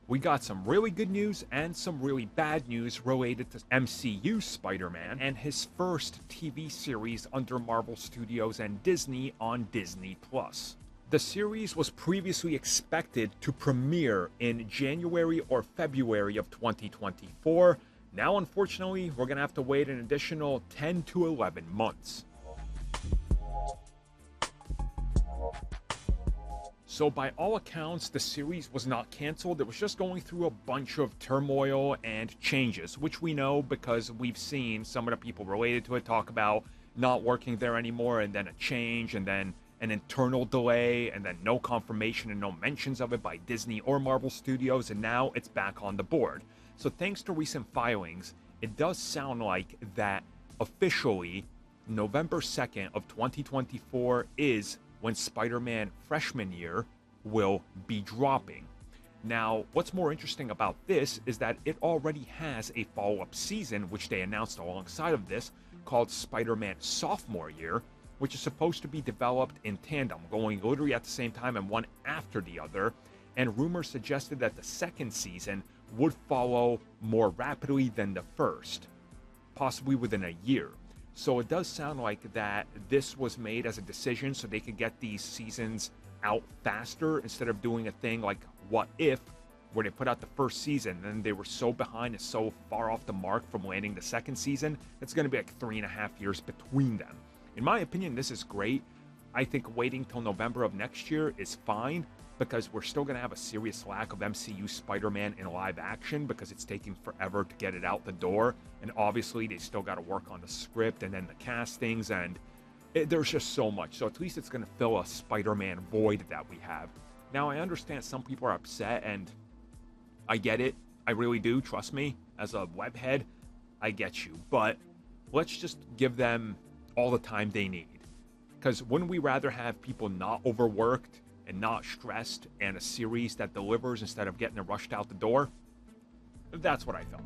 We got some really good news and some really bad news related to MCU Spider-Man and his first TV series under Marvel Studios and Disney on Disney+. The series was previously expected to premiere in January or February of 2024. Now, unfortunately, we're going to have to wait an additional 10 to 11 months. So by all accounts, the series was not canceled. It was just going through a bunch of turmoil and changes, which we know because we've seen some of the people related to it talk about not working there anymore, and then a change, and then an internal delay, and then no confirmation and no mentions of it by Disney or Marvel Studios, and now it's back on the board. So thanks to recent filings, it does sound like that officially November 2nd of 2024 is when Spider-Man freshman year will be dropping. Now, what's more interesting about this is that it already has a follow-up season, which they announced alongside of this, called Spider-Man sophomore year, which is supposed to be developed in tandem, going literally at the same time and one after the other. And rumors suggested that the second season would follow more rapidly than the first, possibly within a year. So it does sound like that this was made as a decision so they could get these seasons out faster instead of doing a thing like What If, where they put out the first season and then they were so behind and so far off the mark from landing the second season, it's going to be like 3.5 years between them. In my opinion, this is great. I think waiting till November of next year is fine, because we're still going to have a serious lack of MCU Spider-Man in live action because it's taking forever to get it out the door. And obviously, they still got to work on the script and then the castings, and there's just so much. So at least it's going to fill a Spider-Man void that we have. Now, I understand some people are upset, and I get it. I really do. Trust me. As a webhead, I get you. But let's just give them all the time they need. Because wouldn't we rather have people not overworked and not stressed, and a series that delivers instead of getting it rushed out the door? That's what I felt.